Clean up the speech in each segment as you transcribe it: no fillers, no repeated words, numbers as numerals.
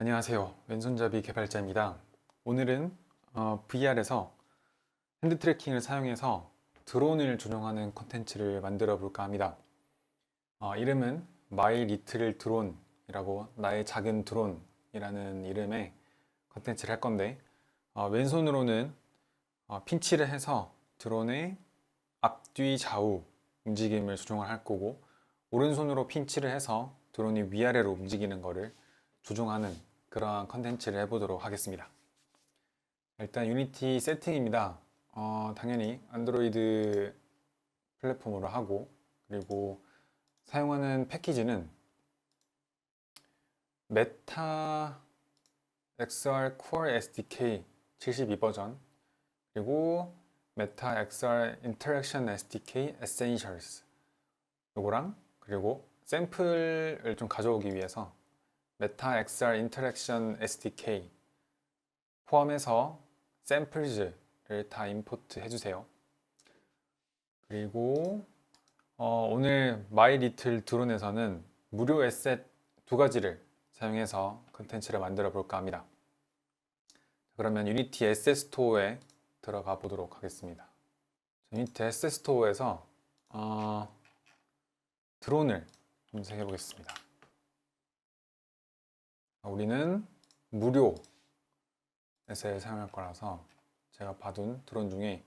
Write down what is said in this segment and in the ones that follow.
안녕하세요. 왼손잡이 개발자입니다. 오늘은 VR에서 핸드 트래킹을 사용해서 드론을 조종하는 콘텐츠를 만들어 볼까 합니다. 이름은 My Little Drone이라고, 나의 작은 드론이라는 이름의 콘텐츠를 할 건데, 왼손으로는 핀치를 해서 드론의 앞뒤 좌우 움직임을 조종을 할 거고, 오른손으로 핀치를 해서 드론이 위아래로 움직이는 것을 조종하는 그러한 컨텐츠를 해보도록 하겠습니다. 일단 유니티 세팅입니다. 당연히 안드로이드 플랫폼으로 하고, 그리고 사용하는 패키지는 메타 XR Core SDK 72버전, 그리고 메타 XR Interaction SDK Essentials 요거랑, 그리고 샘플을 좀 가져오기 위해서 메타 XR 인터랙션 SDK 포함해서 샘플즈를 다 임포트 해주세요. 그리고 오늘 마이 리틀 드론에서는 무료 에셋 두 가지를 사용해서 컨텐츠를 만들어 볼까 합니다. 그러면 유니티 에셋 스토어에 들어가 보도록 하겠습니다. 유니티 에셋 스토어에서 드론을 검색해 보겠습니다. 우리는 무료 에셋을 사용할 거라서 제가 봐둔 드론 중에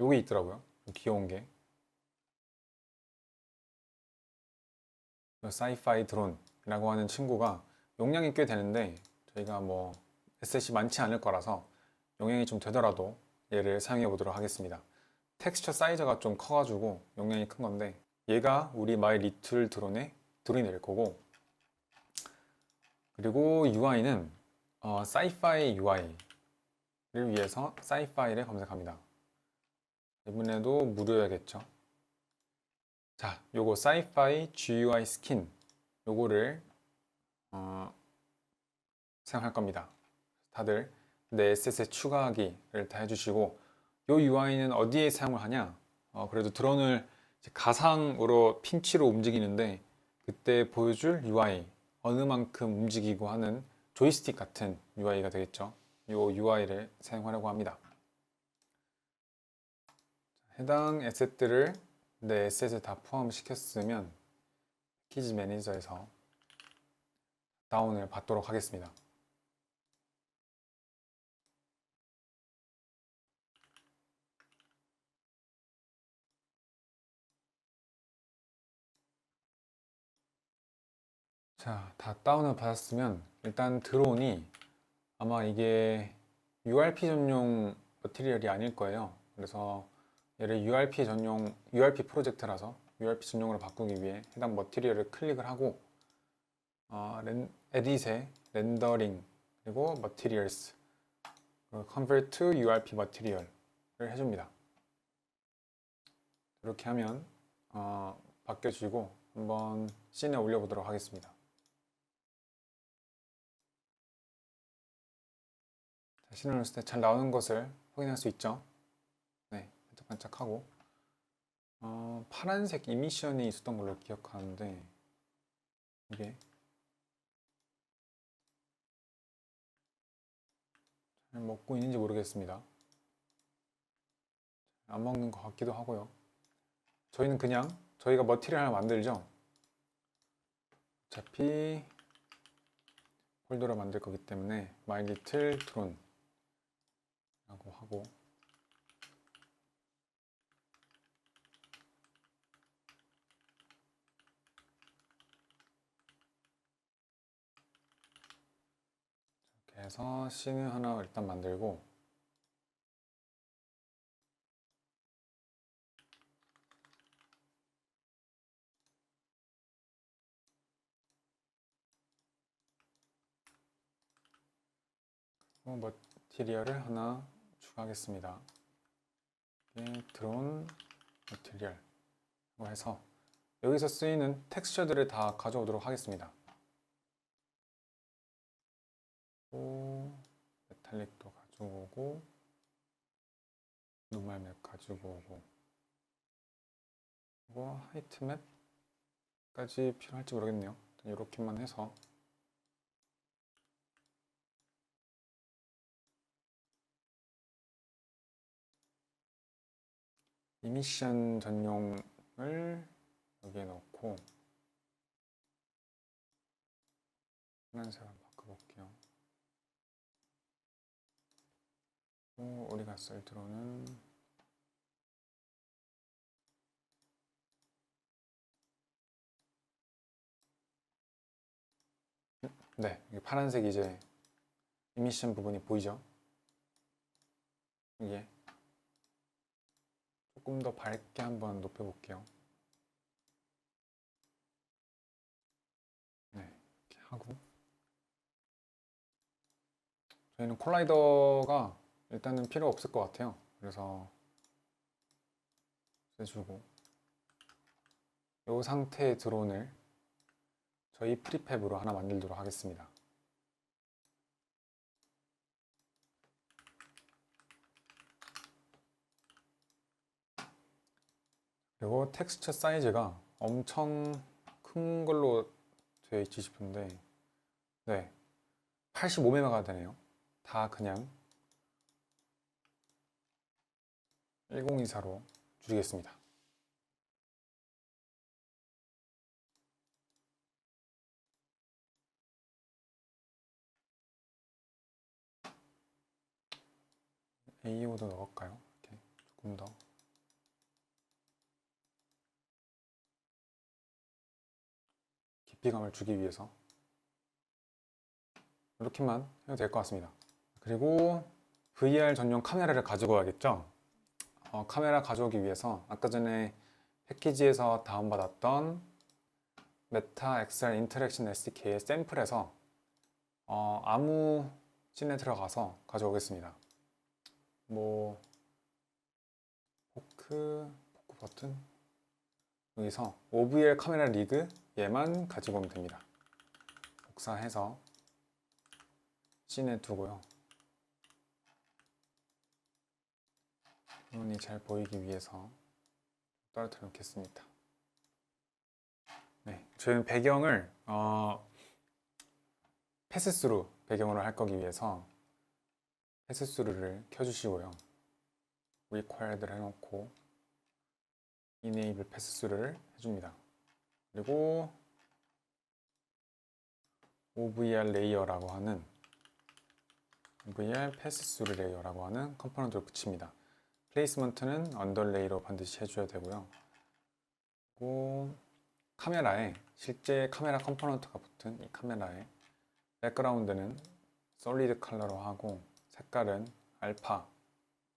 요게 있더라고요. 귀여운 게 사이파이 드론이라고 하는 친구가 용량이 꽤 되는데, 저희가 뭐 에셋이 많지 않을 거라서 용량이 좀 되더라도 얘를 사용해 보도록 하겠습니다. 텍스처 사이즈가 좀 커가지고 용량이 큰 건데, 얘가 우리 마이 리틀 드론의 드론이 될 거고, 그리고 UI는 사이파이 UI를 위해서 사이파이를 검색합니다. 이번에도 무료야겠죠. 자, 요거 사이파이 GUI 스킨 요거를 사용할 겁니다. 다들 내 에셋에 추가하기를 다 해주시고, 요 UI는 어디에 사용을 하냐? 그래도 드론을 가상으로 핀치로 움직이는데 그때 보여줄 UI, 어느 만큼 움직이고 하는 조이스틱 같은 UI가 되겠죠. 요 UI를 사용하려고 합니다. 해당 에셋들을 내 에셋에 다 포함시켰으면 패키지 매니저에서 다운을 받도록 하겠습니다. 자, 다 다운을 받았으면 일단 드론이, 아마 이게 URP 전용 머티리얼이 아닐 거예요. 그래서 얘를 URP 프로젝트라서 URP 전용으로 바꾸기 위해 해당 머티리얼을 클릭을 하고, 에딧에 렌더링, 그리고 materials, convert to URP material을 해줍니다. 이렇게 하면 바뀌어지고 한번 씬에 올려보도록 하겠습니다. 씬을 올렸을 때 잘 나오는 것을 확인할 수 있죠. 네, 반짝반짝하고 파란색 이미션이 있었던 걸로 기억하는데, 이게 잘 먹고 있는지 모르겠습니다. 안 먹는 것 같기도 하고요. 저희는 그냥 저희가 머티리얼 하나 만들죠. 어차피 폴더를 만들 거기 때문에 my little drone 라고 하고, 이렇게 해서 씬을 하나 일단 만들고, 머티리얼을 하나 추가하겠습니다. 드론 머티리얼 해서 여기서 쓰이는 텍스처들을 다 가져오도록 하겠습니다. 메탈릭도 가지고 오고, 노멀 맵 가지고 오고, 그리고 하이트 맵까지 필요할지 모르겠네요. 이렇게만 해서 이미션 전용을 여기에 넣고 파란색으로 바꿔볼게요. 우리가 쓸 드론은 네, 이 파란색 이제 이미션 부분이 보이죠? 이게 조금 더 밝게 한번 높여볼게요. 네, 이렇게 하고 저희는 콜라이더가 일단은 필요 없을 것 같아요. 그래서 해주고 이 상태의 드론을 저희 프리팹으로 하나 만들도록 하겠습니다. 그리고 텍스처 사이즈가 엄청 큰 걸로 되어 있지 싶은데 네, 85메가가 되네요. 다 그냥 1024로 줄이겠습니다. AO도 넣을까요? 이렇게 조금 더 깊이감을 주기 위해서 이렇게만 해도 될 것 같습니다. 그리고 VR 전용 카메라를 가지고 와야겠죠? 카메라 가져오기 위해서 아까 전에 패키지에서 다운받았던 메타 XR 인터랙션 SDK의 샘플에서 아무 씬에 들어가서 가져오겠습니다. 뭐 포크 버튼 여기서 OVL 카메라 리그 얘만 가지고 오면 됩니다. 복사해서 씬에 두고요. 눈이 잘 보이기 위해서 떨어뜨려 놓겠습니다. 네, 저희는 배경을 패스스루 배경으로 할 거기 위해서 패스스루를 켜주시고요. required를 해놓고 enable 패스스루를 해줍니다. 그리고 OVR 레이어라고 하는 OVR 패스스루 레이어라고 하는 컴포넌트를 붙입니다. 플레이스먼트는 언더레이로 반드시 해줘야 되고요. 그리고 카메라에 실제 카메라 컴포넌트가 붙은 이 카메라에 백그라운드는 솔리드 컬러로 하고 색깔은 알파가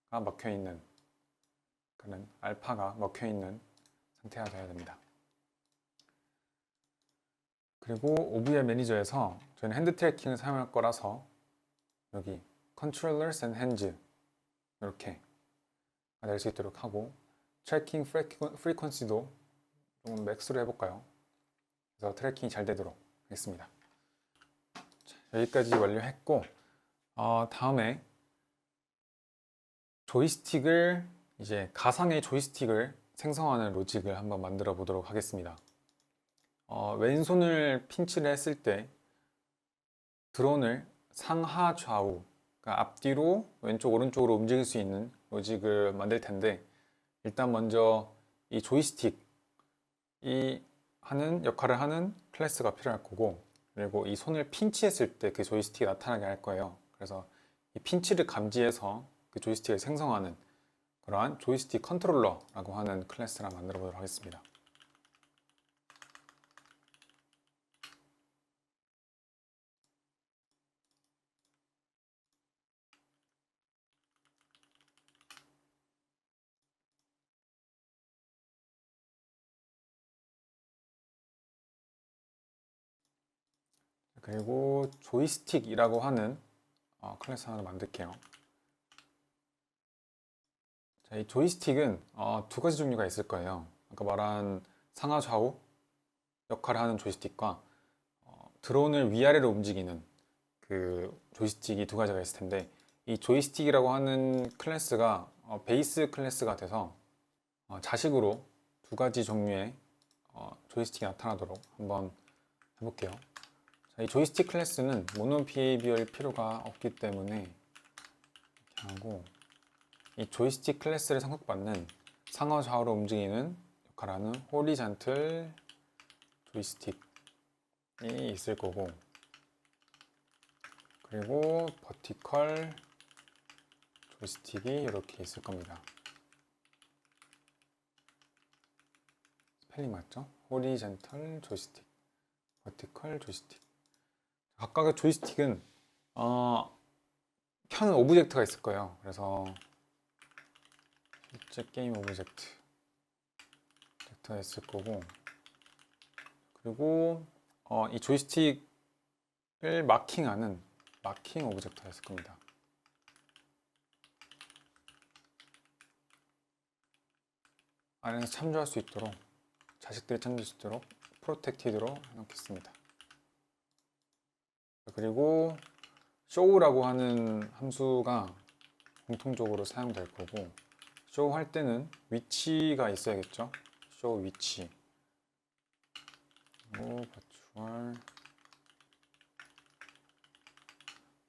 먹혀있는 그런 알파가 먹혀있는 상태가 되어야 됩니다. 그리고 OVR 매니저에서 저희는 핸드 트래킹을 사용할 거라서 여기 Controllers and Hands 이렇게 낼 수 있도록 하고 트래킹 프리퀀시도 좀 맥스로 해볼까요? 그래서 트래킹이 잘 되도록 하겠습니다. 자, 여기까지 완료했고 다음에 조이스틱을 이제 가상의 조이스틱을 생성하는 로직을 한번 만들어 보도록 하겠습니다. 왼손을 핀치를 했을 때 드론을 상하 좌우 그러니까 앞뒤로 왼쪽 오른쪽으로 움직일 수 있는 로직을 만들 텐데 일단 먼저 이 조이스틱이 하는 역할을 하는 클래스가 필요할 거고 그리고 이 손을 핀치했을 때 그 조이스틱이 나타나게 할 거예요. 그래서 이 핀치를 감지해서 그 조이스틱을 생성하는 그러한 조이스틱 컨트롤러라고 하는 클래스를 만들어 보도록 하겠습니다. 그리고 조이스틱이라고 하는 클래스 하나 만들게요. 자, 이 조이스틱은 두 가지 종류가 있을 거예요. 아까 말한 상하 좌우 역할을 하는 조이스틱과 드론을 위아래로 움직이는 그 조이스틱이 두 가지가 있을 텐데 이 조이스틱이라고 하는 클래스가 베이스 클래스가 돼서 자식으로 두 가지 종류의 조이스틱이 나타나도록 한번 해볼게요. 자, 이 조이스틱 클래스는 모노 비헤이비어일 필요가 없기 때문에 이렇게 하고 이 조이스틱 클래스를 상속받는 상하 좌우로 움직이는 역할하는 호리잔틀 조이스틱이 있을 거고, 그리고 버티컬 조이스틱이 이렇게 있을 겁니다. 스펠링 맞죠? 호리젠털 조이스틱, 버티컬 조이스틱. 각각의 조이스틱은 켜는 오브젝트가 있을 거예요. 그래서 실제 게임 오브젝트가 있을 거고, 그리고 이 조이스틱을 마킹하는 마킹 오브젝트가 있을 겁니다. 안에서 참조할 수 있도록, 자식들이 참조할 수 있도록 프로텍티드로 해놓겠습니다. 그리고 show라고 하는 함수가 공통적으로 사용될 거고, show 할 때는 위치가 있어야겠죠. show 위치. 그리고 버추얼.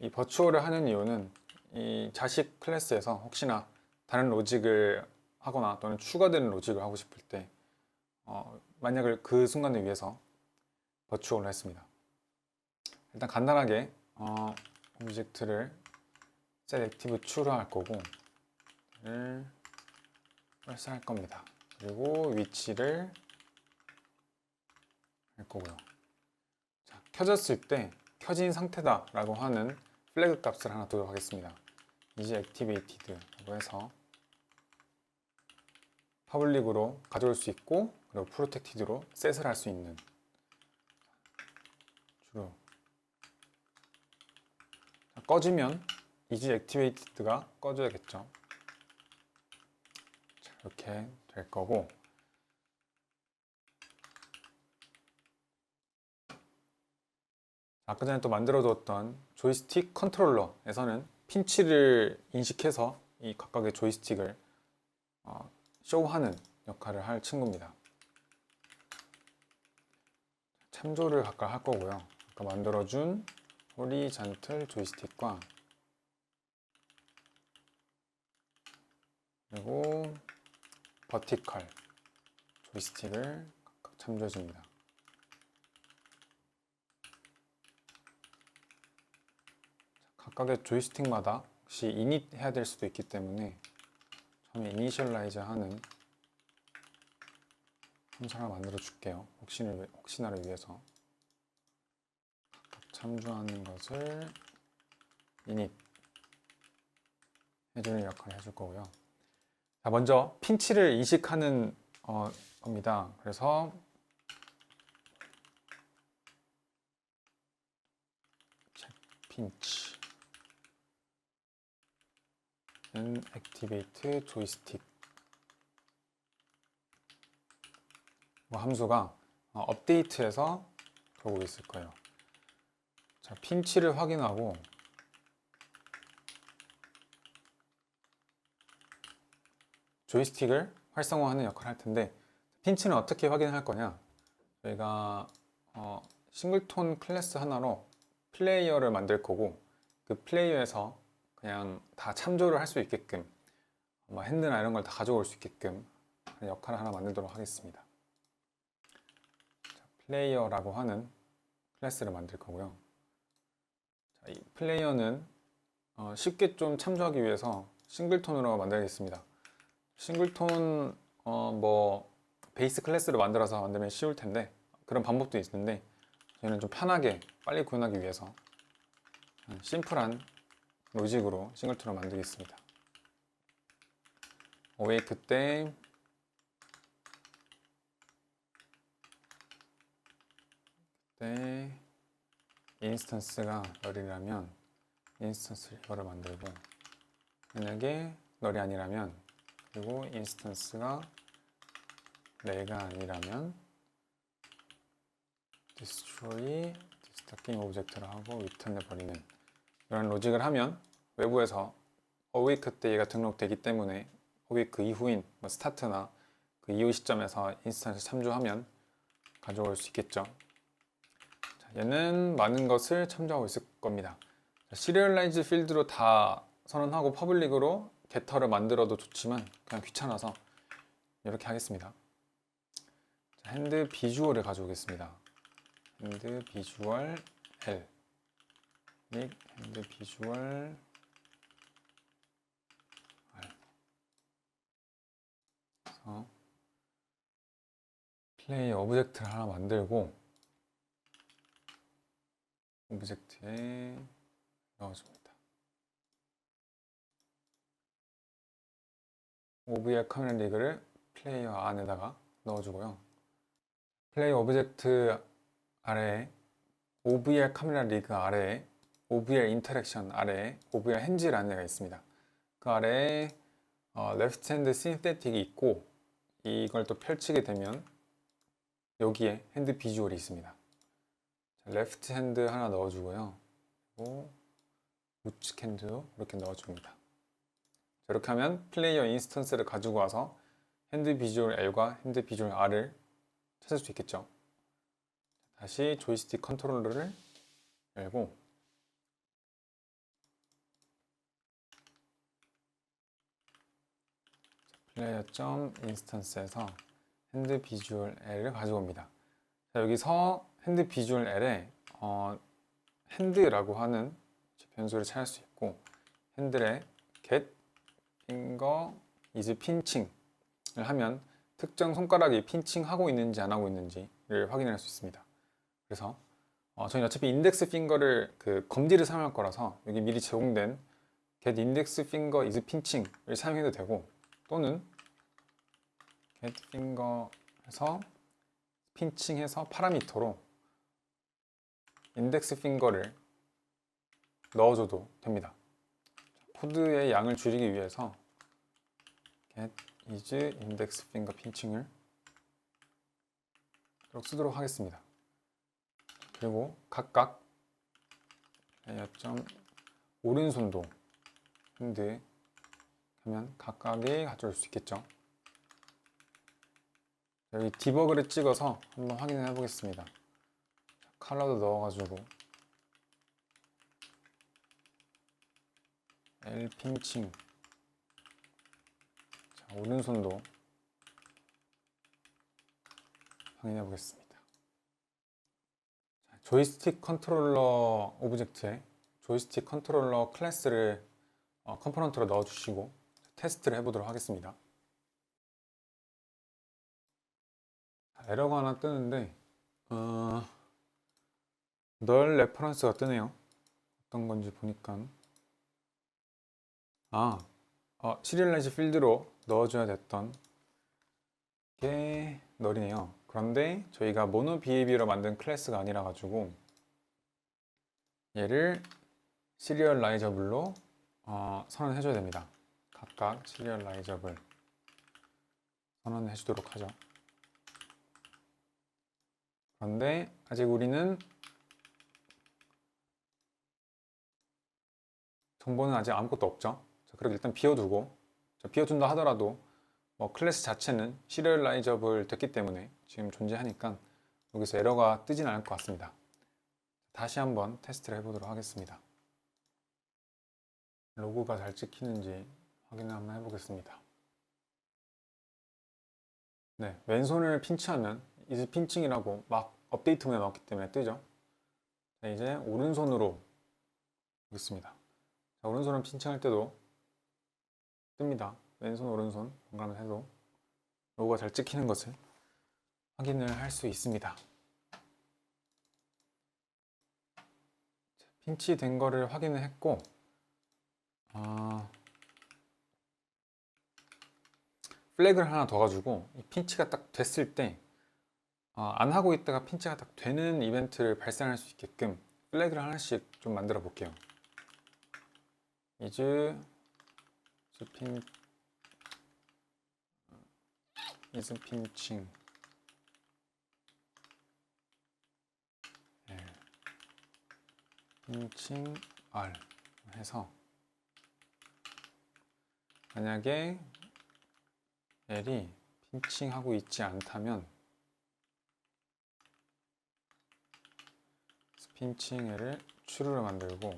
이 버추얼을 하는 이유는 이 자식 클래스에서 혹시나 다른 로직을 하거나 또는 추가되는 로직을 하고 싶을 때 만약을 그 순간을 위해서 버추얼을 했습니다. 일단 간단하게 오브젝트를 setActive true로 할 거고, 발사할 겁니다. 그리고 위치를 할 거고요. 자, 켜졌을 때 켜진 상태다 라고 하는 플래그 값을 하나 두도록 하겠습니다. 이제 activated라고 해서 퍼블릭으로 가져올 수 있고, 그리고 프로텍티드로 셋을 할 수 있는 주로. 자, 꺼지면 이제 activated가 꺼져야겠죠. 자, 이렇게 될 거고, 아까 전에 또 만들어두었던 조이스틱 컨트롤러에서는 핀치를 인식해서 이 각각의 조이스틱을 쇼하는 역할을 할 친구입니다. 참조를 각각 할 거고요. 아까 만들어준 호리잔틀 조이스틱과 그리고 버티컬 조이스틱을 각각 참조해 줍니다. 각각의 조이스틱마다 혹시 init 해야 될 수도 있기 때문에 처음에 이니셜라이즈 하는 함수 하나 만들어 줄게요. 혹시나를 위해서 각각 참조하는 것을 init 해주는 역할을 해줄 거고요. 자, 먼저 핀치를 인식하는 겁니다. 그래서 핀치 activate joystick 함수가 업데이트해서 들어오고 있을 거예요. 자, 핀치를 확인하고 조이스틱을 활성화하는 역할을 할 텐데, 핀치는 어떻게 확인할 거냐? 저희가 싱글톤 클래스 하나로 플레이어를 만들 거고, 그 플레이어에서 그냥 다 참조를 할 수 있게끔 핸드나 이런 걸 다 가져올 수 있게끔 하는 역할을 하나 만들도록 하겠습니다. 자, 플레이어라고 하는 클래스를 만들 거고요. 자, 이 플레이어는 쉽게 좀 참조하기 위해서 싱글톤으로 만들겠습니다. 싱글톤 베이스 클래스를 만들어서 만들면 쉬울 텐데, 그런 방법도 있는데 저희는 좀 편하게 빨리 구현하기 위해서 심플한 로직으로 싱글톤을 만들겠습니다. awake 때 인스턴스가 널이라면 인스턴스 이거를 만들고, 만약에 널이 아니라면, 그리고 인스턴스가 뇌가 아니라면 destroy stacking object를 하고 return 해버리는 이런 로직을 하면 외부에서 awake 때 얘가 등록되기 때문에 awake 이후인 스타트나 그 이후 시점에서 인스턴스 참조하면 가져올 수 있겠죠. 자, 얘는 많은 것을 참조하고 있을 겁니다. 시리얼라이즈 필드로 다 선언하고 퍼블릭으로 게터를 만들어도 좋지만 그냥 귀찮아서 이렇게 하겠습니다. 자, 핸드 비주얼을 가져오겠습니다. 핸드 비주얼 L 닉 핸드 비주얼 R. 그래서 플레이 오브젝트를 하나 만들고 오브젝트에 넣어줍니다. 오브의 카메라 리그를 플레이어 안에다가 넣어주고요. 플레이 오브젝트 아래에 OVR 카메라 리그 아래에 OVR 인터랙션 아래에 OVR 핸즈라는 애가 있습니다. 그 아래에 레프트 핸드 신세틱이 있고 이걸 또 펼치게 되면 여기에 핸드 비주얼이 있습니다. 레프트 핸드 하나 넣어주고요. 그리고 우측 핸드도 이렇게 넣어줍니다. 이렇게 하면 플레이어 인스턴스를 가지고 와서 핸드 비주얼 L과 핸드 비주얼 R을 찾을 수 있겠죠. 다시 조이스틱 컨트롤러를 열고 플레이어.인스턴스에서 핸드 비주얼 L을 가져옵니다. 자, 여기서 핸드 비주얼 L에 핸드라고 하는 변수를 찾을 수 있고 핸들에 get finger is pinching을 하면 특정 손가락이 핀칭하고 있는지 안 하고 있는지를 확인할 수 있습니다. 그래서 저희는 어차피 인덱스 핑거를 그 검지를 사용할 거라서 여기 미리 제공된 get index finger is pinching을 사용해도 되고 또는 get finger에서 핀칭해서 파라미터로 인덱스 핑거를 넣어줘도 됩니다. 코드의 양을 줄이기 위해서 get is index finger pinching을 쓰도록 하겠습니다. 그리고 각각 오른손도 핸드 하면 각각에 가져올 수 있겠죠. 여기 디버그를 찍어서 한번 확인을 해 보겠습니다. 컬러도 넣어가지고 L 핀칭 오른손도 확인해 보겠습니다. 조이스틱 컨트롤러 오브젝트에 조이스틱 컨트롤러 클래스를 컴포넌트로 넣어주시고 테스트를 해보도록 하겠습니다. 에러가 하나 뜨는데 널 레퍼런스가 뜨네요. 어떤 건지 보니까 시리얼라이즈 필드로 넣어줘야 됐던 게 널이네요. 그런데 저희가 모노 비헤비어로 만든 클래스가 아니라 가지고 얘를 시리얼라이저블로 선언해 줘야 됩니다. 각각 시리얼라이저블 선언해 주도록 하죠. 그런데 아직 우리는 정보는 아직 아무것도 없죠. 자, 그래도 일단 비워두고 비워둔다 하더라도 클래스 자체는 시리얼라이저블 됐기 때문에 지금 존재하니까 여기서 에러가 뜨진 않을 것 같습니다. 다시 한번 테스트를 해보도록 하겠습니다. 로그가 잘 찍히는지 확인을 한번 해보겠습니다. 네, 왼손을 핀치하면 이즈 핀칭이라고 막 업데이트 문에 넣었기 때문에 뜨죠. 자, 이제 오른손으로 보겠습니다. 자, 오른손을 핀칭할 때도 뜹니다. 왼손 오른손 번갈아 해도 로고가 잘 찍히는 것을 확인을 할 수 있습니다. 핀치 된 거를 확인을 했고 플래그를 하나 더 가지고 이 핀치가 딱 됐을 때 안 하고 있다가 핀치가 딱 되는 이벤트를 발생할 수 있게끔 플래그를 하나씩 좀 만들어 볼게요. is pinching pinching R 해서 만약에 L이 핀칭하고 있지 않다면 핀칭 L을 true로 만들고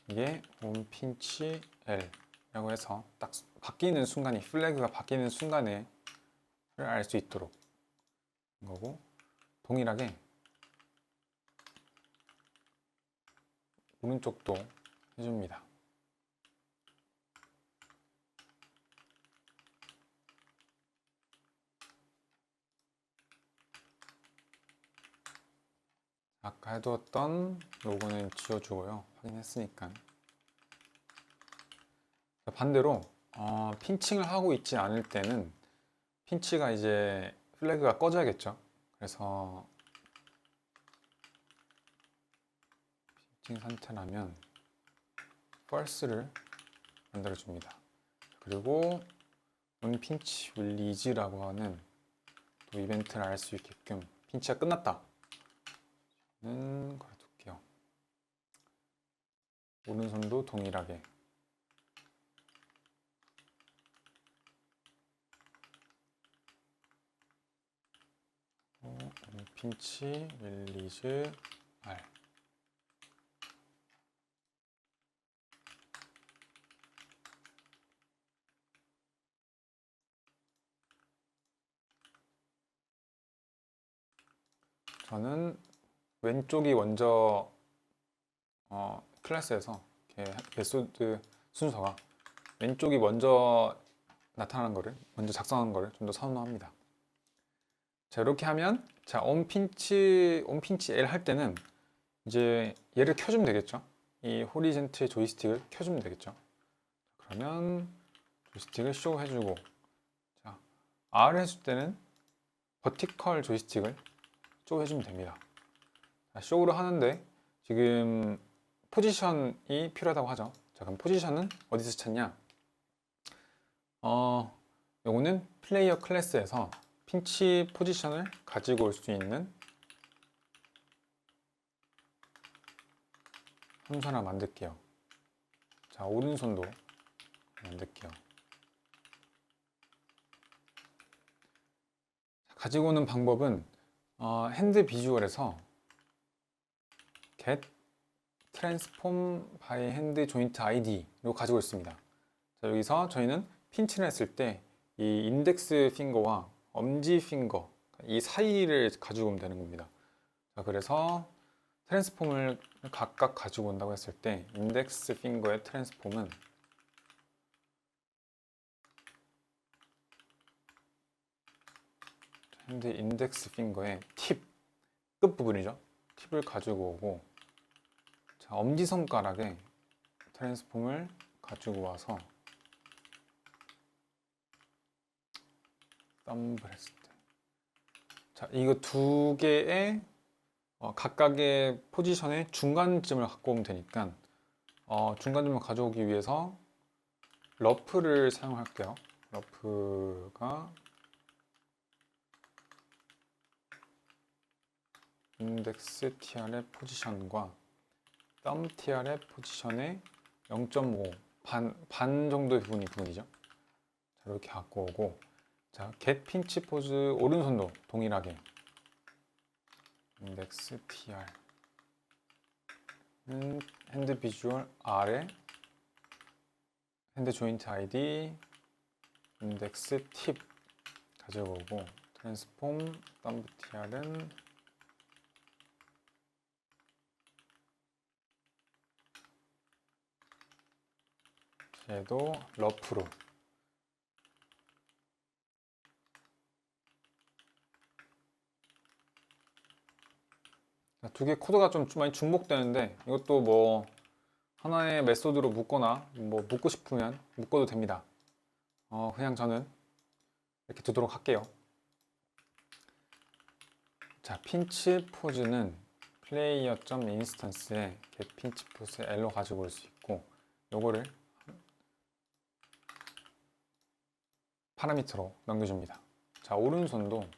이게 onPinch L 라고 해서 딱 바뀌는 순간이 플래그가 바뀌는 순간에 알 수 있도록 거고, 동일하게 오른쪽도 해줍니다. 아까 해두었던 로고는 지워주고요. 확인했으니까. 반대로 핀칭을 하고 있지 않을 때는 핀치가 이제 플래그가 꺼져야겠죠. 그래서 핀칭 상태라면 false를 만들어 줍니다. 그리고 onPinch release라고 하는 또 이벤트를 알 수 있게끔 핀치가 끝났다 는 걸어둘게요. 오른손도 동일하게 onPinch release R. 저는 왼쪽이 먼저 클래스에서 메소드 순서가 왼쪽이 먼저 나타나는 거를, 먼저 작성하는 거를 좀 더 선호합니다. 자, 이렇게 하면, 자, onPinch L 할 때는 이제 얘를 켜주면 되겠죠. 이 호리젠트 조이스틱을 켜주면 되겠죠. 그러면 조이스틱을 쇼 해주고, 자, R 해줄 때는 버티컬 조이스틱을 쇼 해주면 됩니다. 자, 쇼를 하는데 지금 포지션이 필요하다고 하죠. 자, 그럼 포지션은 어디서 찾냐? 요거는 플레이어 클래스에서 핀치 포지션을 가지고 올 수 있는 함수 하나 만들게요. 자, 오른손도 만들게요. 가지고 오는 방법은 핸드 비주얼에서 get transform by hand joint id로 가지고 있습니다. 자, 여기서 저희는 핀치를 했을 때 이 인덱스 핑거와 엄지 핑거 이 사이를 가지고 오면 되는 겁니다. 자, 그래서 트랜스폼을 각각 가지고 온다고 했을 때 인덱스 핑거의 트랜스폼은 핸드 인덱스 핑거의 팁 끝부분이죠. 팁을 가지고 오고, 자, 엄지손가락에 트랜스폼을 가지고 와서 덤블 했을 때, 자, 이거 두 개의 각각의 포지션의 중간쯤을 갖고 오면 되니까 중간쯤을 가져오기 위해서 러프를 사용할게요. 러프가 인덱스 tr의 포지션과 덤 tr의 포지션의 0.5 반 정도의 부분이죠. 자, 이렇게 갖고 오고, 자, get pinch pose 오른손도 동일하게 인덱스 tr 핸드 비주얼 R에 핸드 조인트 ID 인덱스 팁 가지고 오고, 트랜스폼 덤 tr은 얘도 러프로 두 개 코드가 좀 많이 중복되는데 이것도 뭐 하나의 메소드로 묶거나 뭐 묶고 싶으면 묶어도 됩니다. 그냥 저는 이렇게 두도록 할게요. 자, 핀치 포즈는 player.instance에 get pinch pose L로 가지고 올 수 있고, 요거를 파라미터로 넘겨줍니다. 자, 오른손도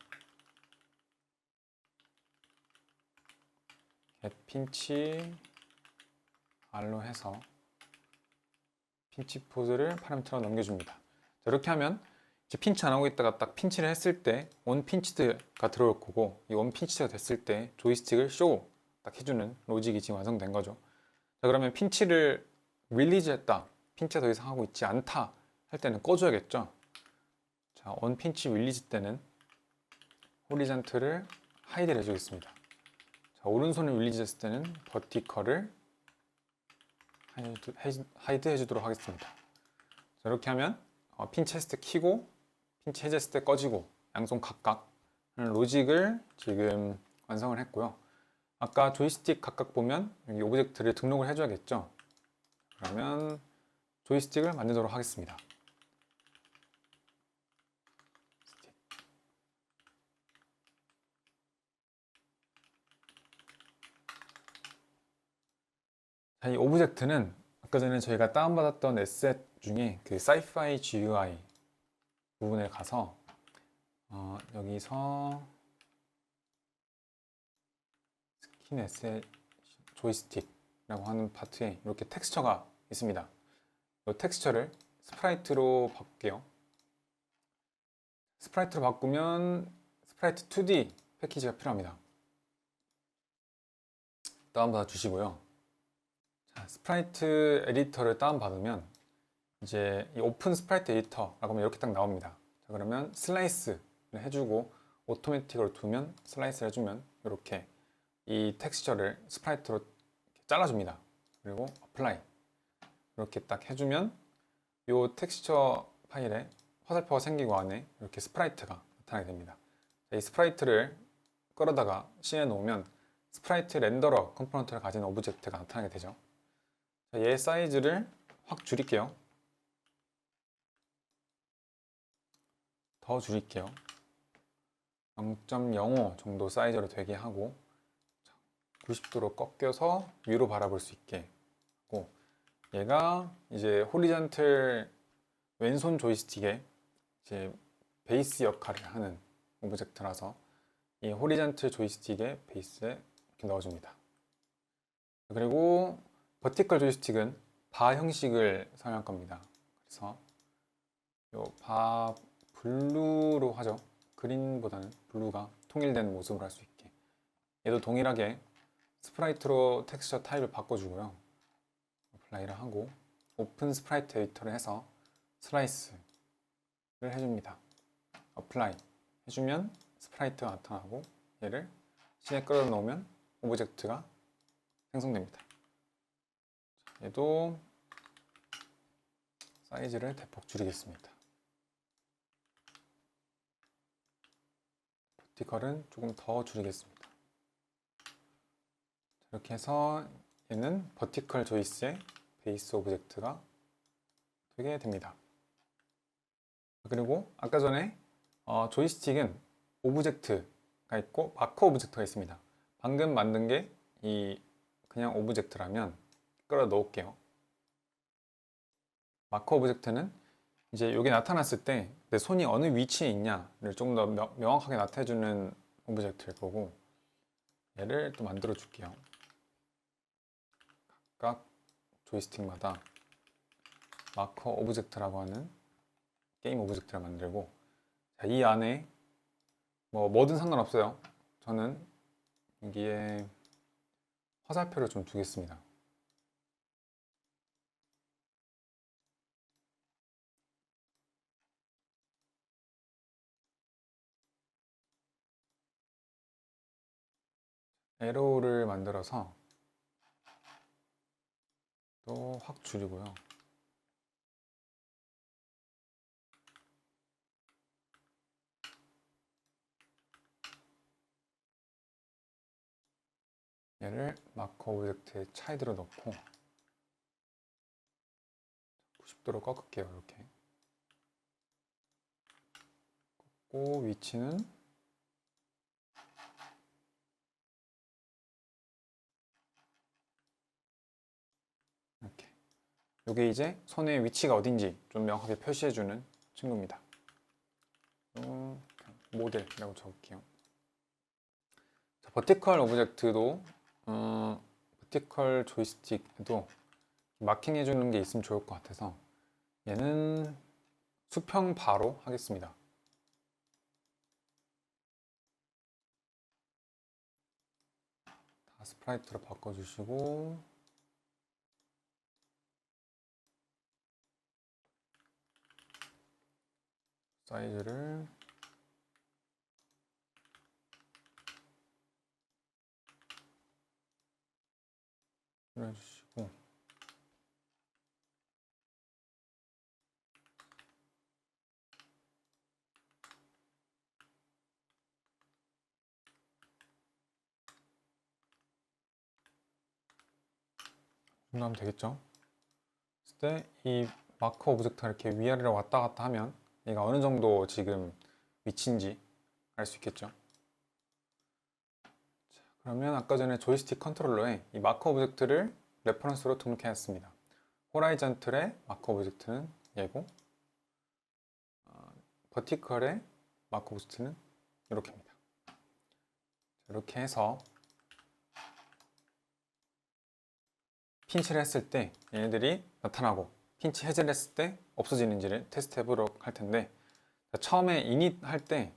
get pinch R로 해서 핀치 포즈를 파라미터로 넘겨줍니다. 자, 이렇게 하면 이제 핀치 안 하고 있다가 딱 핀치를 했을 때 onPinched가 들어올 거고, 이 onPinched가 됐을 때 조이스틱을 쇼 딱 해주는 로직이 지금 완성된 거죠. 자, 그러면 핀치를 릴리즈 했다, 핀치가 더 이상 하고 있지 않다 할 때는 꺼줘야겠죠. 자, onPinch 릴리즈 때는 호리잔틀을 하이드를 해주겠습니다. 자, 오른손을 릴리즈 했을 때는 버티컬을 하이드 해주도록 하겠습니다. 자, 이렇게 하면 핀치 했을 때 키고 핀치 해제했을 때 꺼지고 양손 각각 하는 로직을 지금 완성을 했고요. 아까 조이스틱 각각 보면 여기 오브젝트를 등록을 해줘야겠죠. 그러면 조이스틱을 만들도록 하겠습니다. 자, 이 오브젝트는 아까 전에 저희가 다운받았던 에셋 중에 그 Sci-Fi GUI 부분에 가서 여기서 스킨 에셋 조이스틱이라고 하는 파트에 이렇게 텍스처가 있습니다. 이 텍스처를 스프라이트로 바꿀게요. 스프라이트로 바꾸면 스프라이트 2D 패키지가 필요합니다. 다운받아 주시고요. 자, 스프라이트 에디터를 다운받으면 이제 이 오픈 스프라이트 에디터라고 하면 이렇게 딱 나옵니다. 자, 그러면 슬라이스를 해주고 오토매틱으로 두면 슬라이스를 해주면 이렇게 이 텍스처를 스프라이트로 잘라줍니다. 그리고 어플라이 이렇게 딱 해주면 이 텍스처 파일에 화살표가 생기고 안에 이렇게 스프라이트가 나타나게 됩니다. 자, 이 스프라이트를 끌어다가 씬해 놓으면 스프라이트 렌더러 컴포넌트를 가진 오브젝트가 나타나게 되죠. 자, 얘 사이즈를 확 줄일게요. 더 줄일게요. 0.05 정도 사이즈로 되게 하고 90도로 꺾여서 위로 바라볼 수 있게 하고, 얘가 이제 호리잔틀 왼손 조이스틱의 이제 베이스 역할을 하는 오브젝트라서 이 호리잔틀 조이스틱의 베이스에 이렇게 넣어줍니다. 그리고 버티컬 조이스틱은 바 형식을 사용할 겁니다. 그래서 요 바 블루로 하죠. 그린보다는 블루가 통일된 모습을 할 수 있게. 얘도 동일하게 스프라이트로 텍스처 타입을 바꿔주고요. 어플라이를 하고 오픈 스프라이트 에디터를 해서 슬라이스를 해줍니다. 어플라이 해주면 스프라이트가 나타나고 얘를 씬에 끌어 넣으면 오브젝트가 생성됩니다. 얘도 사이즈를 대폭 줄이겠습니다. 버티컬은 조금 더 줄이겠습니다. 이렇게 해서 얘는 버티컬 조이스의 베이스 오브젝트가 되게 됩니다. 그리고 아까 전에 조이스틱은 오브젝트가 있고 마커 오브젝트가 있습니다. 방금 만든 게 이 그냥 오브젝트라면 끌어 넣을게요. 마커 오브젝트는 이제 여기 나타났을 때 내 손이 어느 위치에 있냐를 조금 더 명확하게 나타내주는 오브젝트일 거고, 얘를 또 만들어 줄게요. 각각 조이스틱마다 마커 오브젝트라고 하는 게임 오브젝트를 만들고, 자, 이 안에 뭐든 상관없어요. 저는 여기에 화살표를 좀 두겠습니다. 에로우를 만들어서 또 확 줄이고요. 얘를 마커 오브젝트의 차이드로 넣고 90도로 꺾을게요. 이렇게 꺾고 위치는 이렇게. 이게 이제 손의 위치가 어딘지 좀 명확하게 표시해주는 친구입니다. 모델이라고 적을게요. 자, 버티컬 오브젝트도 버티컬 조이스틱에도 마킹 해주는 게 있으면 좋을 것 같아서 얘는 수평 바로 하겠습니다. 다 스프라이트로 바꿔주시고, 사이즈를 해주시고 이 정도 하면 되겠죠? 그때 이 마커 오브젝트가 이렇게 위아래로 왔다 갔다 하면 얘가 어느 정도 지금 위치인지 알 수 있겠죠? 자, 그러면 아까 전에 조이스틱 컨트롤러에 이 마커 오브젝트를 레퍼런스로 등록해놨습니다. 호라이전틀의 마커 오브젝트는 얘고 버티컬의 마커 오브젝트는 이렇게입니다. 이렇게 해서 핀치를 했을 때 얘네들이 나타나고 핀치 해제를 했을 때 없어지는지를 테스트 해보도록 할 텐데, 처음에 이닛 할 때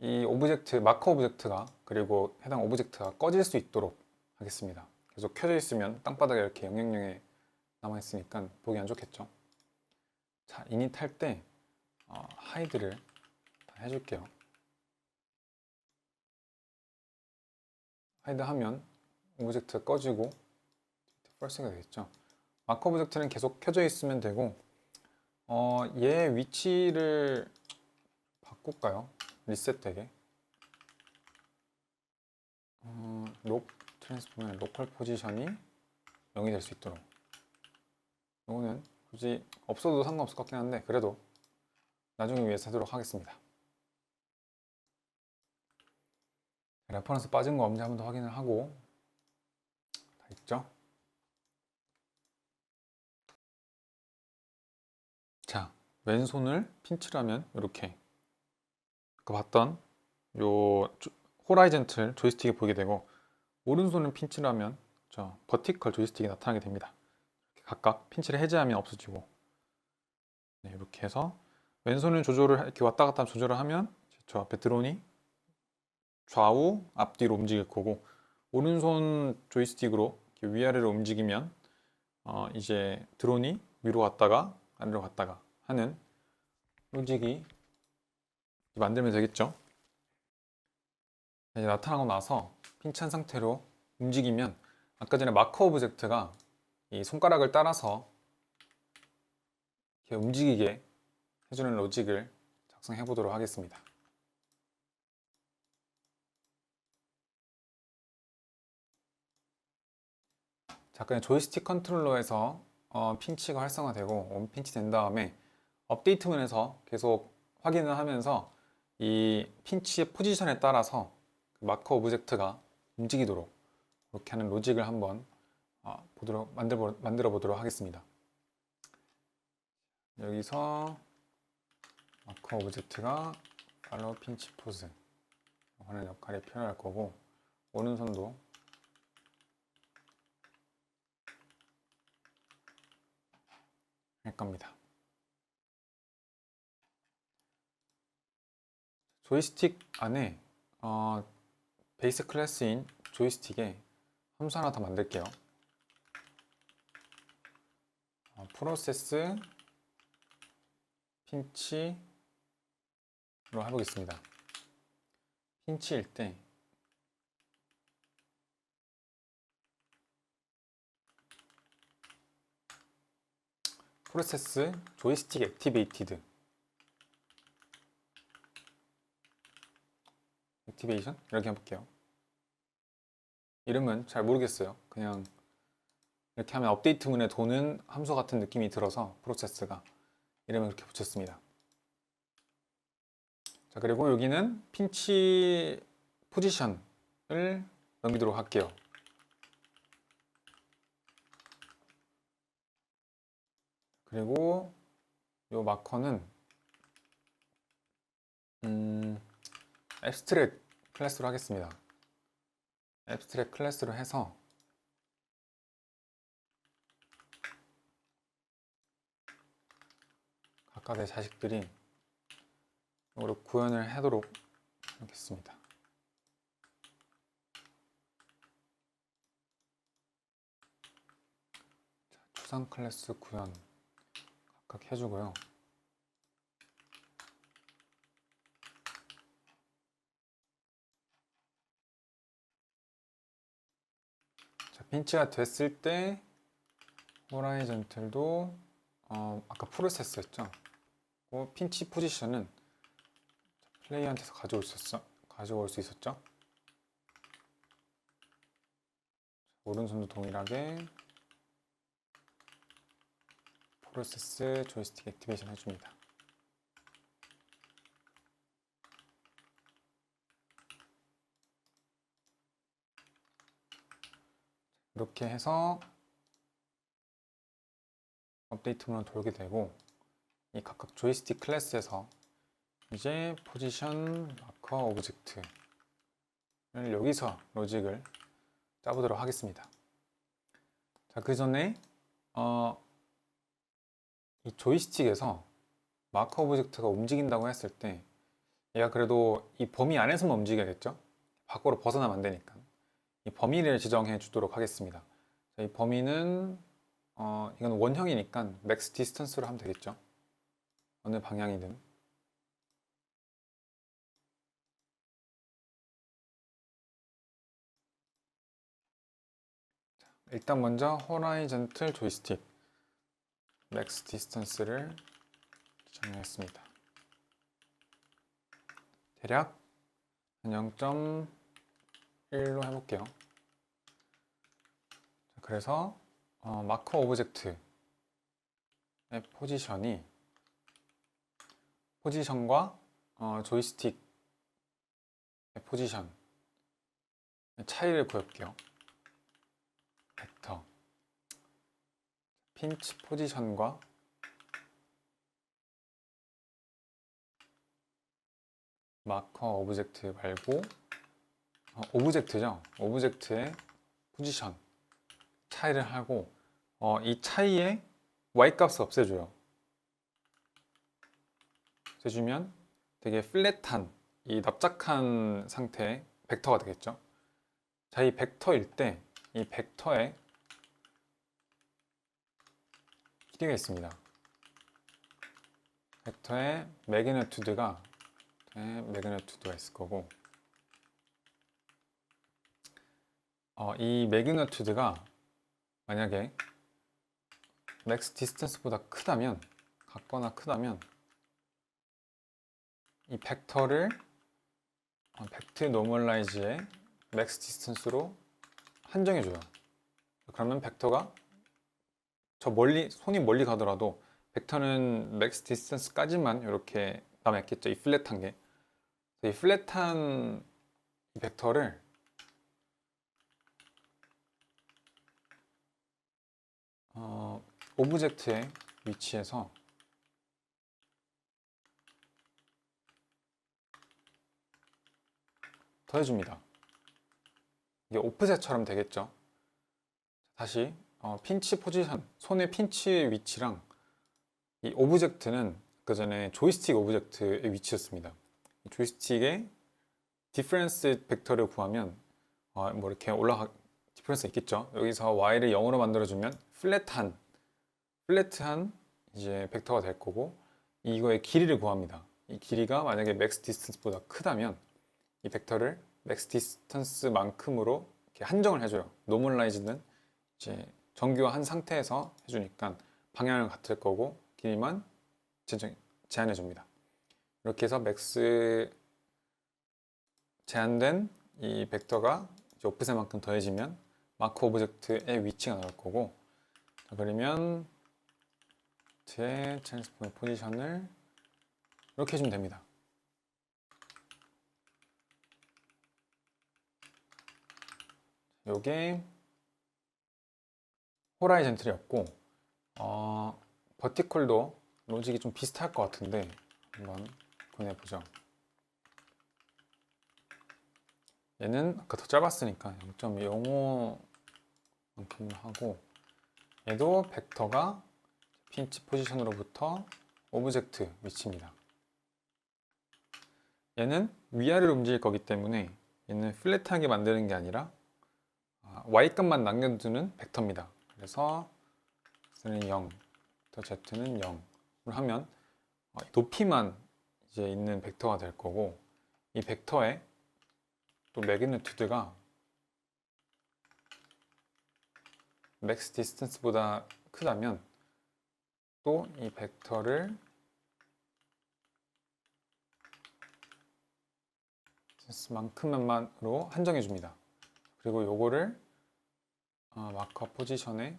이 오브젝트, 마커 오브젝트가 그리고 해당 오브젝트가 꺼질 수 있도록 하겠습니다. 계속 켜져 있으면 땅바닥에 이렇게 000에 남아 있으니까 보기 안 좋겠죠. 자, 이닛 할 때 하이드를 다 해줄게요. 하이드 하면 오브젝트가 꺼지고 펄스가 되겠죠. 마커 오브젝트는 계속 켜져 있으면 되고 얘 위치를 바꿀까요? 리셋되게 트랜스폼의 로컬 포지션이 0이 될 수 있도록. 이거는 굳이 없어도 상관없을 것 같긴 한데 그래도 나중에 위해서 하도록 하겠습니다. 레퍼런스 빠진 거 없는지 한번 더 확인을 하고. 다 있죠? 자, 왼손을 핀치를 하면 이렇게 아까 봤던 요 호라이즌틀 조이스틱이 보이게 되고, 오른손을 핀치를 하면 저 버티컬 조이스틱이 나타나게 됩니다. 각각 핀치를 해제하면 없어지고, 네, 이렇게 해서 왼손을 조절을 이렇게 왔다 갔다 조절을 하면 저 앞에 드론이 좌우 앞뒤로 움직일 거고, 오른손 조이스틱으로 이렇게 위아래로 움직이면 이제 드론이 위로 갔다가 아래로 갔다가 하는 로직이 만들면 되겠죠. 이제 나타나고 나서 핀치한 상태로 움직이면 아까 전에 마커 오브젝트가 이 손가락을 따라서 이렇게 움직이게 해주는 로직을 작성해 보도록 하겠습니다. 잠깐 조이스틱 컨트롤러에서 핀치가 활성화되고 원핀치 된 다음에 업데이트문에서 계속 확인을 하면서 이 핀치의 포지션에 따라서 그 마커 오브젝트가 움직이도록 이렇게 하는 로직을 한번 만들어 보도록 하겠습니다. 여기서 마커 오브젝트가 팔로우 핀치 포즈 하는 역할이 필요할 거고, 오른손도 할 겁니다. 조이스틱 안에 베이스 클래스인 조이스틱에 함수 하나 더 만들게요. 프로세스 핀치로 해보겠습니다. 핀치일 때 프로세스 조이스틱 액티베이티드 액티베이션 이렇게 해볼게요. 이름은 잘 모르겠어요. 그냥 이렇게 하면 업데이트문에 도는 함수 같은 느낌이 들어서 프로세스가 이름을 그렇게 붙였습니다. 자, 그리고 여기는 핀치 포지션을 넘기도록 할게요. 그리고 이 마커는 앱스트랙 클래스로 하겠습니다. 앱스트랙 클래스로 해서 각각의 자식들이 이거로 구현을 하도록 하겠습니다. 자, 추상 클래스 구현 각각 해주고요. 핀치가 됐을 때 호라이즌틀도 아까 프로세스였죠. 핀치 포지션은 플레이어한테서 가져올 수 있었죠. 오른손도 동일하게 프로세스 조이스틱 액티베이션 해줍니다. 이렇게 해서 업데이트 문으로 돌게 되고, 이 각각 조이스틱 클래스에서 이제 포지션 마커 오브젝트를 여기서 로직을 짜보도록 하겠습니다. 자, 그 전에 이 조이스틱에서 마커 오브젝트가 움직인다고 했을 때 얘가 그래도 이 범위 안에서만 움직여야겠죠? 밖으로 벗어나면 안 되니까 이 범위를 지정해 주도록 하겠습니다. 자, 이 범위는 이건 원형이니까 맥스 디스턴스로 하면 되겠죠? 어느 방향이든. 자, 일단 먼저 호라이전틀 조이스틱 맥스 디스턴스를 정했습니다. 대략 0.1로 해볼게요. 그래서 마커 오브젝트의 포지션과 조이스틱의 포지션 차이를 구해볼게요. 벡터 핀치 포지션과 마커 오브젝트 말고 오브젝트죠. 오브젝트의 포지션 차이를 하고 이 차이의 y 값을 없애주면 되게 플랫한 이 납작한 상태의 벡터가 되겠죠. 자, 이 벡터일 때 이 벡터의 길이가 있습니다. 벡터의 매그니튜드가 있을 거고, 이 매그니튜드가 만약에 맥스 디스턴스보다 같거나 크다면 이 벡터를 벡트 노멀라이즈의 맥스 디스턴스로 한정해줘요. 그러면 벡터가 손이 멀리 가더라도 벡터는 맥스 디스턴스까지만 이렇게 남아있겠죠. 이 플랫한 게. 이 플랫한 이 벡터를 오브젝트의 위치에서 더해줍니다. 이게 오프셋처럼 되겠죠. 다시 핀치 포지션, 손의 핀치 위치랑 이 오브젝트는 그 전에 조이스틱 오브젝트의 위치였습니다. 조이스틱의 디퍼런스 벡터를 구하면 뭐 이렇게 디퍼런스 있겠죠. 여기서 y를 0으로 만들어주면 플랫한 이제 벡터가 될 거고, 이거의 길이를 구합니다. 이 길이가 만약에 맥스 디스턴스보다 크다면 이 벡터를 맥스 디스턴스만큼으로 이렇게 한정을 해줘요. 노멀라이즈는 이제 정규화한 상태에서 해주니까 방향은 같을 거고 길이만 제한해 줍니다. 이렇게 해서 맥스 제한된 이 벡터가 이제 오프셋만큼 더해지면 마크 오브젝트의 위치가 나올 거고, 그러면 제 트랜스포머 포지션을 이렇게 해주면 됩니다. 요게 호라이젠틀이었고, 버티컬도 로직이 좀 비슷할 것 같은데 한번 보내보죠. 얘는 아까 더 짧았으니까 0.05만큼 하고, 얘도 벡터가 핀치 포지션으로부터 오브젝트 위치입니다. 얘는 위아래로 움직일 거기 때문에 얘는 플랫하게 만드는 게 아니라 y값만 남겨두는 벡터입니다. 그래서 x는 0, z는 0을 하면 높이만 이제 있는 벡터가 될 거고, 이 벡터의 또 매그니튜드가 맥스 디스턴스보다 크다면 또 이 벡터를 디스턴스만큼만으로 한정해 줍니다. 그리고 요거를 마커 포지션에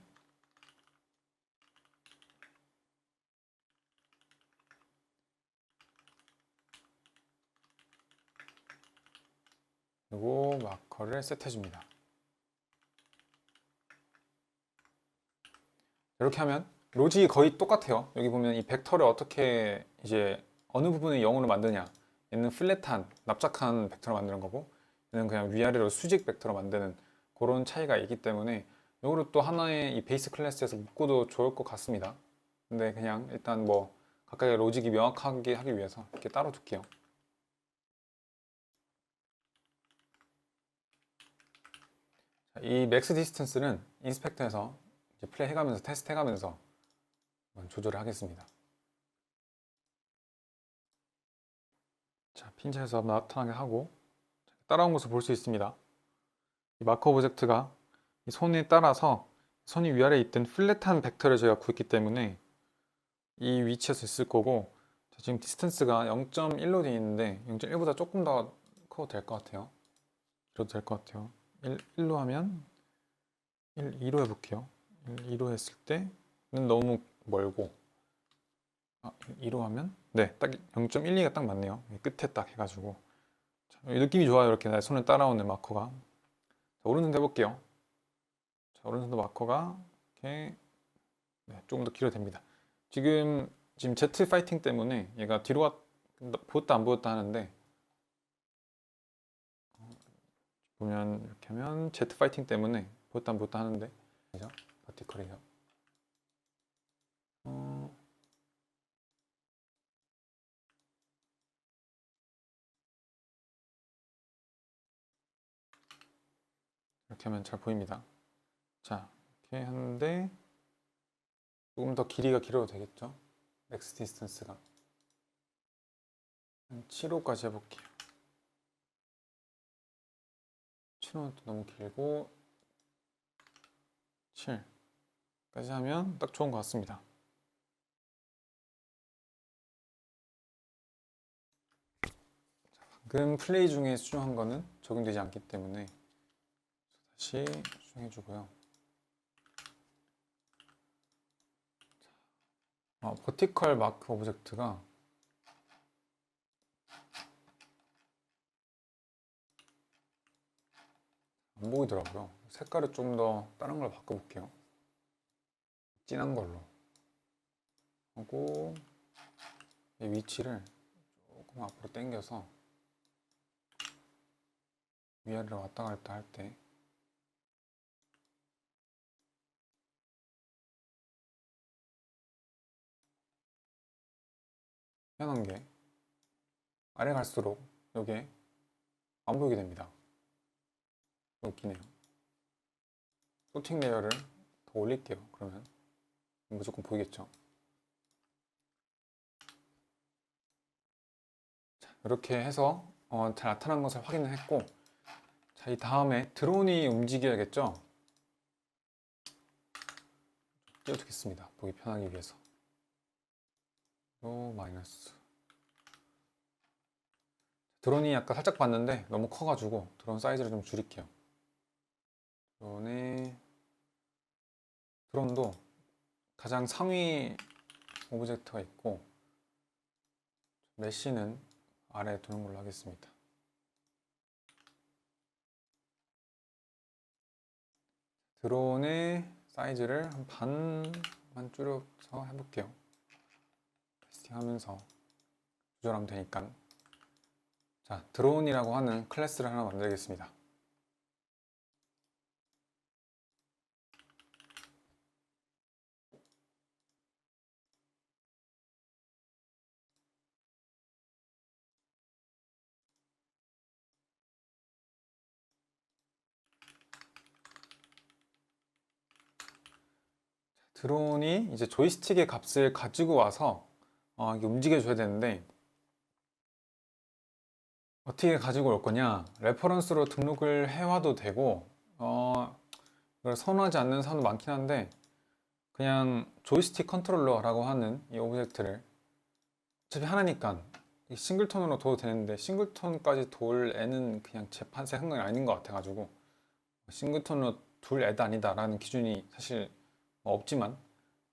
그리고 마커를 세트해 줍니다. 이렇게 하면 로직이 거의 똑같아요. 여기 보면 이 벡터를 어떻게 이제 어느 부분을 0으로 만드냐. 얘는 플랫한 납작한 벡터로 만드는 거고 얘는 그냥 위아래로 수직 벡터로 만드는 그런 차이가 있기 때문에 이거를 또 하나의 이 베이스 클래스에서 묶어도 좋을 것 같습니다. 근데 그냥 일단 뭐 각각의 로직이 명확하게 하기 위해서 이렇게 따로 둘게요. 이 맥스 디스턴스는 인스펙터에서 이제 플레이 해가면서 테스트 해가면서 조절을 하겠습니다. 자, 핀셋에서 나타나게 하고 따라온 것을 볼 수 있습니다. 이 마커 오브젝트가 이 손에 따라서 손이 위아래에 있던 플랫한 벡터를 제가 구했기 때문에 이 위치에서 있을 거고 자, 지금 디스턴스가 0.1로 되어 있는데 0.1보다 조금 더 커도 될 것 같아요. 이래도 될 것 같아요. 1로 하면 2로 해볼게요. 2로 했을 때는 너무 멀고 2로 하면 네, 딱 0.12가 딱 맞네요. 끝에 딱 해가지고 자, 느낌이 좋아요. 이렇게 내 손을 따라오는 마커가. 자, 오른손도 해볼게요. 자, 오른손도 마커가 이렇게 네, 조금 더 길어도 됩니다. 지금 Z 파이팅 때문에 얘가 뒤로 보였다 안 보였다 하는데 보면 이렇게 하면 Z 파이팅 때문에 보였다 안 보였다 하는데 그죠? 버티컬이요. 이렇게 하면 잘 보입니다. 자, 이렇게 하는데 조금 더 길이가 길어도 되겠죠? 맥스 디스턴스가 한 7호까지 해볼게요. 7호는 또 너무 길고 7까지 하면 딱 좋은 것 같습니다. 방금 플레이 중에 수정한 거는 적용되지 않기 때문에 다시 수정해주고요. 버티컬 마크 오브젝트가 안 보이더라고요. 색깔을 좀 더 다른 걸 바꿔볼게요. 진한 걸로 하고 이 위치를 조금 앞으로 당겨서 위아래로 왔다 갔다 할 때 희한한 게 아래 갈수록 이게 안 보이게 됩니다. 웃기네요. 소팅 레이어를 더 올릴게요. 그러면 무조건 보이겠죠. 자, 이렇게 해서 잘 나타난 것을 확인을 했고 자, 이 다음에 드론이 움직여야겠죠. 띄워두겠습니다. 보기 편하기 위해서. 또 마이너스. 드론이 아까 살짝 봤는데 너무 커가지고 드론 사이즈를 좀 줄일게요. 드론도 가장 상위 오브젝트가 있고 메쉬는 아래에 두는 걸로 하겠습니다. 드론의 사이즈를 한 반만 줄여서 해볼게요. 테스팅하면서 조절하면 되니까. 자, 드론이라고 하는 클래스를 하나 만들겠습니다. 드론이 이제 조이스틱의 값을 가지고 와서 이게 움직여줘야 되는데 어떻게 가지고 올 거냐? 레퍼런스로 등록을 해와도 되고 그걸 선호하지 않는 사람도 많긴 한데 그냥 조이스틱 컨트롤러라고 하는 이 오브젝트를 어차피 하나니까 싱글톤으로 둬도 되는데 싱글톤까지 돌 애는 그냥 제 생각이 아닌 것 같아가지고 싱글톤으로 둘 애도 아니다라는 기준이 사실 뭐 없지만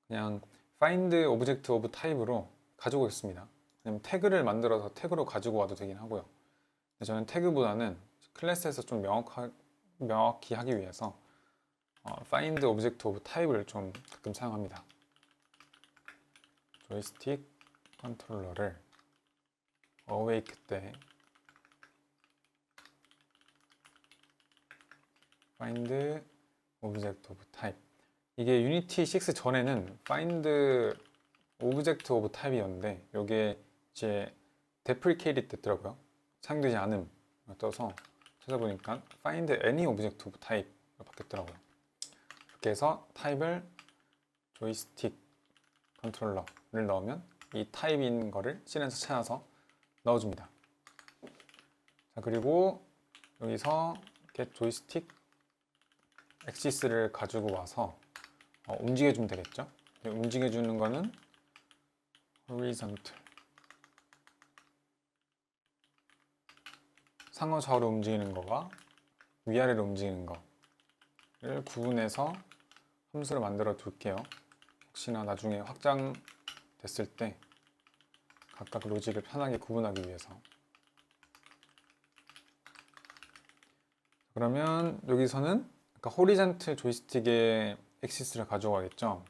그냥 find object of type로 가지고 있습니다. 왜냐면 태그를 만들어서 태그로 가지고 와도 되긴 하고요. 근데 저는 태그보다는 클래스에서 좀 명확히 하기 위해서 find object of type를 좀 가끔 사용합니다. 조이스틱 컨트롤러를 awake 때 find object of type 이게 유니티 6 전에는 find object of type이었는데 이게 이제 deprecated 됐더라고요. 사용되지 않음 떠서 찾아보니까 find any object of type로 바뀌었더라고요. 이렇게 해서 타입을 조이스틱 컨트롤러를 넣으면 이 타입인 거를 C에서 찾아서 넣어줍니다. 자, 그리고 여기서 get joystick axis를 가지고 와서 움직여주면 되겠죠. 움직여주는 거는 horizontal 상하 좌우로 움직이는 거와 위아래로 움직이는 거를 구분해서 함수를 만들어 둘게요. 혹시나 나중에 확장됐을 때 각각 로직을 편하게 구분하기 위해서. 그러면 여기서는 아까 호리젠틀 조이스틱의 액시스를 가져가겠죠.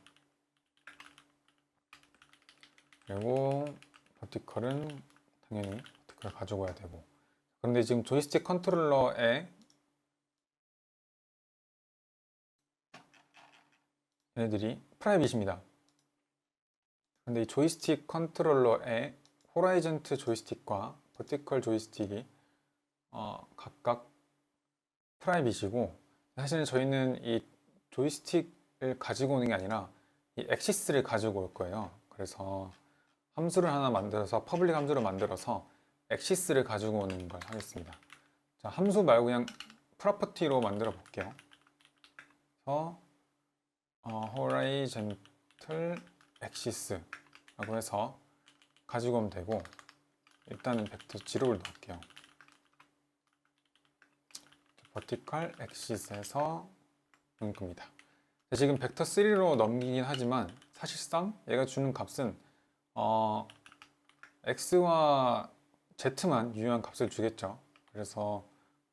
그리고 버티컬은 당연히 버티컬을 가져가야 되고. 그런데 지금 조이스틱 컨트롤러에 얘네들이 프라이빗입니다. 근데 이 조이스틱 컨트롤러에 호라이즌트 조이스틱과 버티컬 조이스틱이 각각 프라이빗이고, 사실은 저희는 이 조이스틱을 가지고 오는 게 아니라 이 액시스를 가지고 올 거예요. 그래서 함수를 하나 만들어서 퍼블릭 함수를 만들어서 액시스를 가지고 오는 걸 하겠습니다. 자, 함수 말고 그냥 프로퍼티로 만들어 볼게요. 그래서 horizontal axis라고 해서 가지고 오면 되고, 일단은 벡터 0를 넣을게요. vertical axis에서 넣을 겁니다. 지금 벡터 3로 넘기긴 하지만 사실상 얘가 주는 값은 x와 z만 유효한 값을 주겠죠. 그래서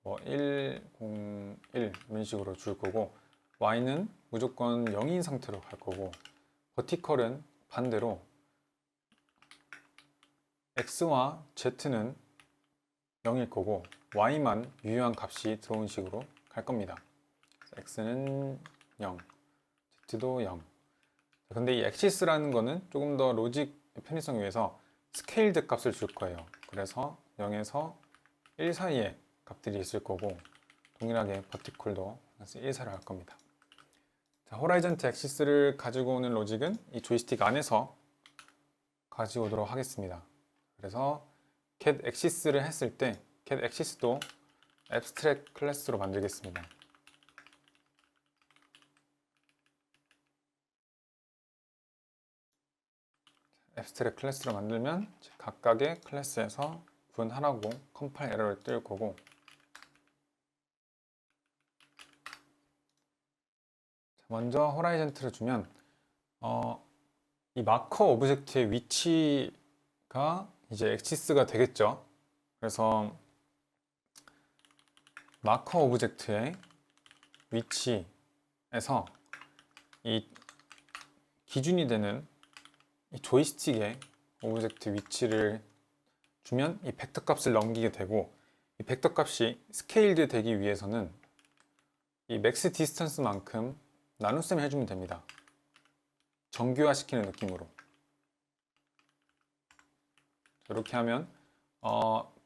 뭐 1, 0, 1 이런 식으로 줄 거고, y는 무조건 0인 상태로 갈 거고, 버티컬은 반대로 x와 z는 0일 거고 y만 유효한 값이 들어온 식으로 갈 겁니다. x는 0, z도 0. 근데 이 액시스라는 거는 조금 더 로직 편의성 위해서 스케일드 값을 줄 거예요. 그래서 0에서 1 사이에 값들이 있을 거고, 동일하게 버티컬도 1 사이로 갈 겁니다. 자, 호라이전트 액시스를 가지고 오는 로직은 이 조이스틱 안에서 가지고 오도록 하겠습니다. 그래서 get axis를 했을 때 get axis도 abstract 클래스로 만들겠습니다. abstract 클래스로 만들면 각각의 클래스에서 구분하라고 컴파일 에러를 뜰 거고, 먼저 호라이전트를 주면 이 마커 오브젝트의 위치가 이제 액시스가 되겠죠. 그래서 마커 오브젝트의 위치에서 이 기준이 되는 이 조이스틱의 오브젝트 위치를 주면 이 벡터 값을 넘기게 되고, 이 벡터 값이 스케일드 되기 위해서는 이 맥스 디스턴스만큼 나눗셈을 해주면 됩니다. 정규화 시키는 느낌으로. 이렇게 하면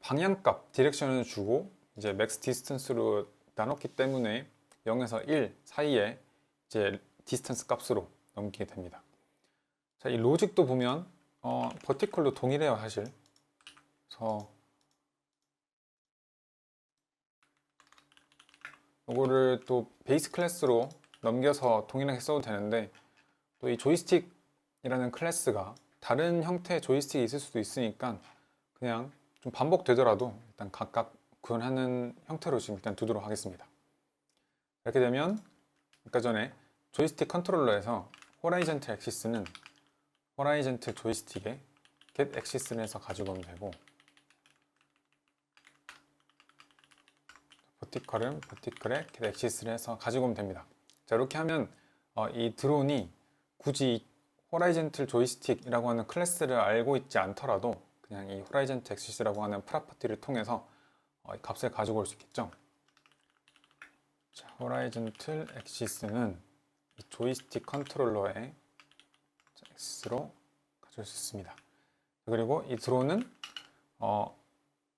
방향값, 디렉션을 주고 이제 맥스 디스턴스로 나눴기 때문에 0에서 1 사이에 이제 디스턴스 값으로 넘기게 됩니다. 자, 이 로직도 보면 버티컬도 동일해요, 사실. 그래서 이거를 또 베이스 클래스로 넘겨서 동일하게 써도 되는데 또 이 조이스틱이라는 클래스가 다른 형태의 조이스틱이 있을 수도 있으니까 그냥 좀 반복되더라도 일단 각각 구현하는 형태로 지금 일단 두도록 하겠습니다. 이렇게 되면 아까 전에 조이스틱 컨트롤러에서 호라이전틀 액시스는 호라이전틀 조이스틱에 get axis를 해서 가지고 오면 되고 버티컬은 버티컬에 get axis를 해서 가지고 오면 됩니다. 자, 이렇게 하면 이 드론이 굳이 호라이전틀 조이스틱이라고 하는 클래스를 알고 있지 않더라도 그냥 이 호라이전틀 액시스라고 하는 프로퍼티를 통해서 이 값을 가지고 올 수 있겠죠. 자, 호라이전틀 액시스는 이 조이스틱 컨트롤러의 액시스로 가져올 수 있습니다. 그리고 이 드론은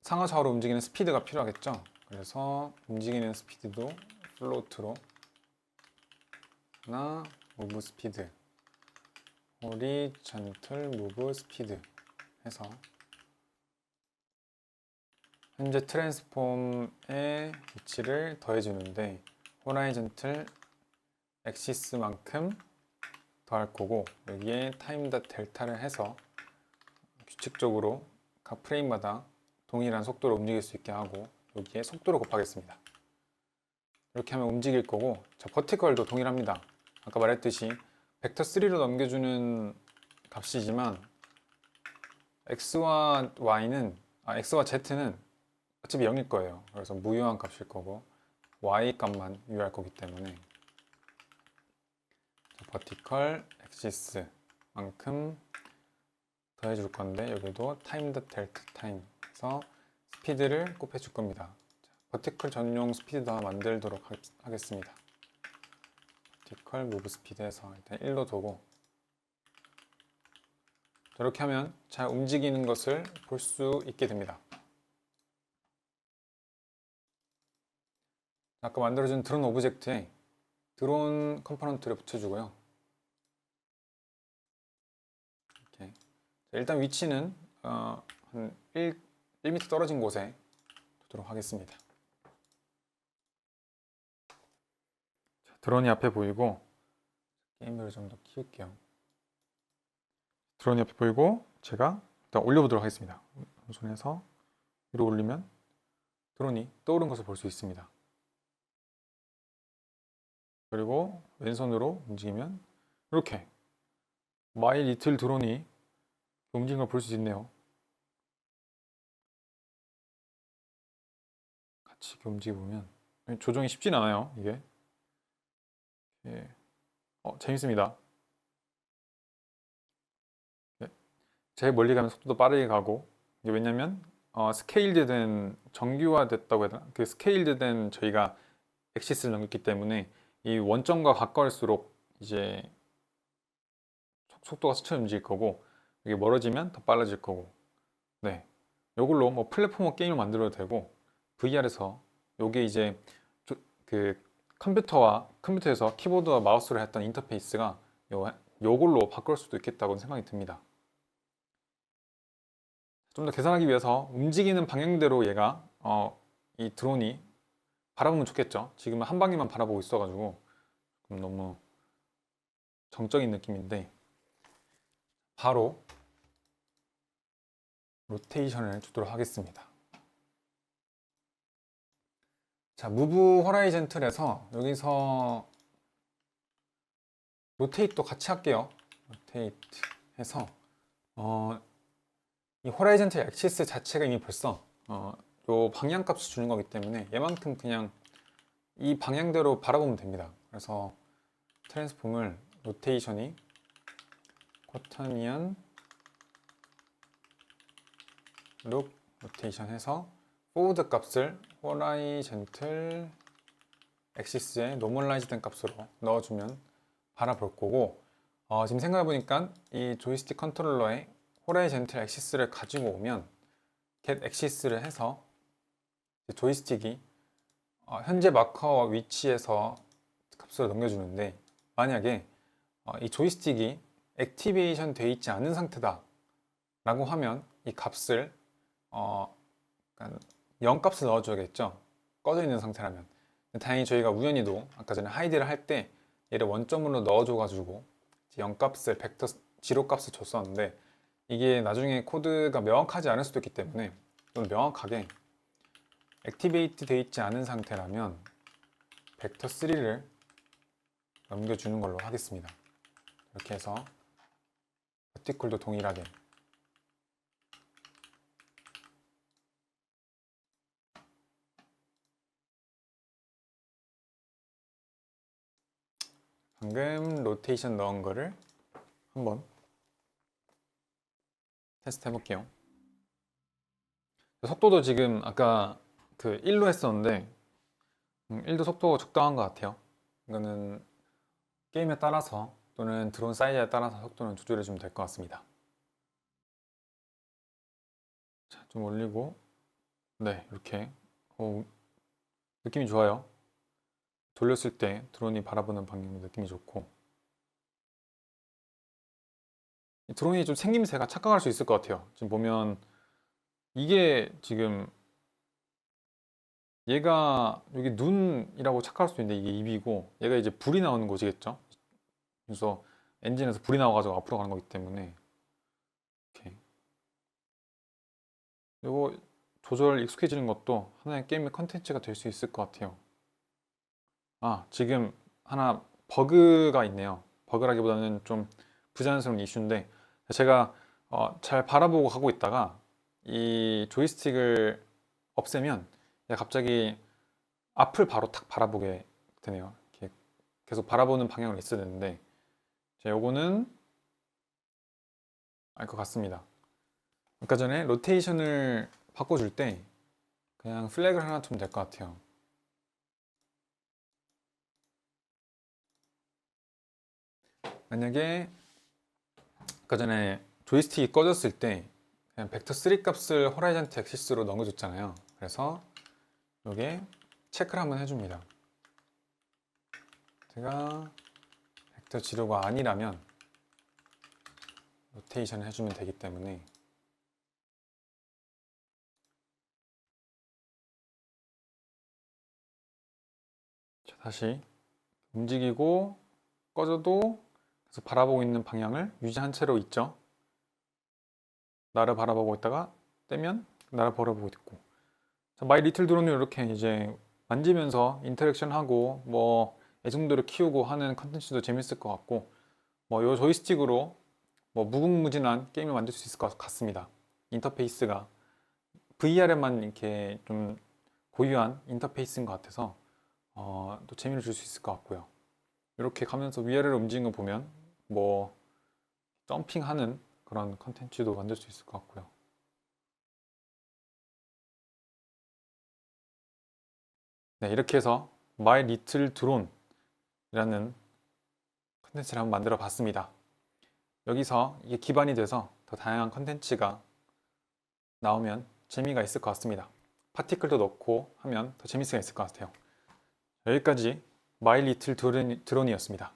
상하 좌우로 움직이는 스피드가 필요하겠죠. 그래서 움직이는 스피드도 플로트로 나 무브 스피드 호리전틀 무브 스피드 해서 현재 트랜스폼의 위치를 더해주는데 호라이전틀 액시스만큼 더할 거고 여기에 타임 닷 델타를 해서 규칙적으로 각 프레임마다 동일한 속도로 움직일 수 있게 하고 여기에 속도를 곱하겠습니다. 이렇게 하면 움직일 거고 자, 버티컬도 동일합니다. 아까 말했듯이 벡터 3로 넘겨주는 값이지만 x와 x와 z는 어차피 0일 거예요. 그래서 무효한 값일 거고 y 값만 유효할 거기 때문에 버티컬 액시스만큼 더해줄 건데 여기도 타임 더 델타 타임 해서 스피드를 곱해줄 겁니다. 자, 버티컬 전용 스피드도 하나 만들도록 하겠습니다. 버티컬 무브 스피드에서 일단 1로 두고 이렇게 하면 잘 움직이는 것을 볼 수 있게 됩니다. 아까 만들어준 드론 오브젝트에 드론 컴포넌트를 붙여주고요. 이렇게. 자, 일단 위치는 한 1m 떨어진 곳에 두도록 하겠습니다. 자, 드론이 앞에 보이고 게임을 좀 더 키울게요. 드론이 앞에 보이고 제가 일단 올려보도록 하겠습니다. 오른손에서 위로 올리면 드론이 떠오른 것을 볼 수 있습니다. 그리고 왼손으로 움직이면 이렇게 마이 리틀 드론이 움직이는 걸 볼 수 있네요. 같이 이렇게 움직여보면 조정이 쉽진 않아요. 이게 예. 재밌습니다. 네. 제일 멀리 가면 속도도 빠르게 가고 이게 왜냐면 스케일드 된 정규화됐다고 해야 되나? 그 스케일드 된 저희가 액시스를 넘겼기 때문에 이 원점과 가까울수록 이제 속도가 천천히 움직일 거고 이게 멀어지면 더 빨라질 거고 네, 이걸로 뭐 플랫포머 게임을 만들어도 되고 VR에서 요게 이제 그 컴퓨터에서 키보드와 마우스를 했던 인터페이스가 요걸로 바꿀 수도 있겠다고 생각이 듭니다. 좀 더 계산하기 위해서 움직이는 방향대로 얘가 이 드론이 바라보면 좋겠죠. 지금은 한 방에만 바라보고 있어가지고 너무 정적인 느낌인데 바로 로테이션을 주도록 하겠습니다. 자, 무브 호라이젠틀에서 여기서 로테이트도 같이 할게요. 로테이트 해서 이 호라이젠틀 액시스 자체가 이미 벌써 요 방향값을 주는 거기 때문에 얘만큼 그냥 이 방향대로 바라보면 됩니다. 그래서 트랜스폼을 로테이션이 코타니안 룩 로테이션 해서 포워드 값을 호라이젠틀 액시스에 노멀라이즈 된 값으로 넣어주면 바라볼 거고 지금 생각해보니까 이 조이스틱 컨트롤러에 호라이젠틀 액시스를 가지고 오면 get 액시스를 해서 조이스틱이 현재 마커 위치에서 값을 넘겨주는데 만약에 이 조이스틱이 액티베이션 되어 있지 않은 상태다 라고 하면 이 값을 0값을 넣어줘야겠죠. 꺼져 있는 상태라면 다행히 저희가 우연히도 아까 전에 하이드를 할 때 얘를 원점으로 넣어줘가지고 0값을 벡터 지로 값을 줬었는데 이게 나중에 코드가 명확하지 않을 수도 있기 때문에 좀 명확하게 액티베이트 되어 있지 않은 상태라면 벡터 3를 넘겨주는 걸로 하겠습니다. 이렇게 해서 버티클도 동일하게 방금 로테이션 넣은 거를 한번 테스트 해볼게요. 속도도 지금 아까 그 1로 했었는데 1도 속도가 적당한 것 같아요. 이거는 게임에 따라서 또는 드론 사이즈에 따라서 속도는 조절해 주면 될 것 같습니다. 자, 좀 올리고 네, 이렇게 느낌이 좋아요. 돌렸을 때 드론이 바라보는 방향도 느낌이 좋고 드론이 좀 생김새가 착각할 수 있을 것 같아요. 지금 보면 이게 지금 얘가 여기 눈이라고 착각할 수 있는데 이게 입이고 얘가 이제 불이 나오는 곳이겠죠. 그래서 엔진에서 불이 나와가지고 앞으로 가는 거기 때문에 이렇게 이거 조절 익숙해지는 것도 하나의 게임의 컨텐츠가 될 수 있을 것 같아요. 아, 지금 하나 버그가 있네요. 버그라기보다는 좀 부자연스러운 이슈인데 제가 잘 바라보고 가고 있다가 이 조이스틱을 없애면 얘가 갑자기 앞을 바로 탁 바라보게 되네요. 이렇게 계속 바라보는 방향으로 있어야 되는데 요거는 알 것 같습니다. 아까 전에 로테이션을 바꿔줄 때 그냥 플래그를 하나 두면 될 것 같아요. 만약에 아까 전에 조이스틱이 꺼졌을 때 그냥 벡터 3 값을 호라이전트 액시스로 넘겨줬잖아요. 그래서 이게 체크를 한번 해줍니다. 제가 벡터 지로가 아니라면 로테이션을 해주면 되기 때문에 자, 다시 움직이고 꺼져도 계속 바라보고 있는 방향을 유지한 채로 있죠. 나를 바라보고 있다가 떼면 나를 바라보고 있고 자, 마이 리틀 드론을 이렇게 이제 만지면서 인터랙션하고 뭐 애정도를 키우고 하는 컨텐츠도 재밌을 것 같고 뭐 요 조이스틱으로 뭐 무궁무진한 게임을 만들 수 있을 것 같습니다. 인터페이스가 VR에만 이렇게 좀 고유한 인터페이스인 것 같아서 또 재미를 줄 수 있을 것 같고요. 이렇게 가면서 위아래로 움직이는 거 보면 뭐 점핑하는 그런 컨텐츠도 만들 수 있을 것 같고요. 네, 이렇게 해서 마이 리틀 드론이라는 컨텐츠를 한번 만들어 봤습니다. 여기서 이게 기반이 돼서 더 다양한 컨텐츠가 나오면 재미가 있을 것 같습니다. 파티클도 넣고 하면 더 재밌을 것 같아요. 여기까지 마이 리틀 드론이었습니다.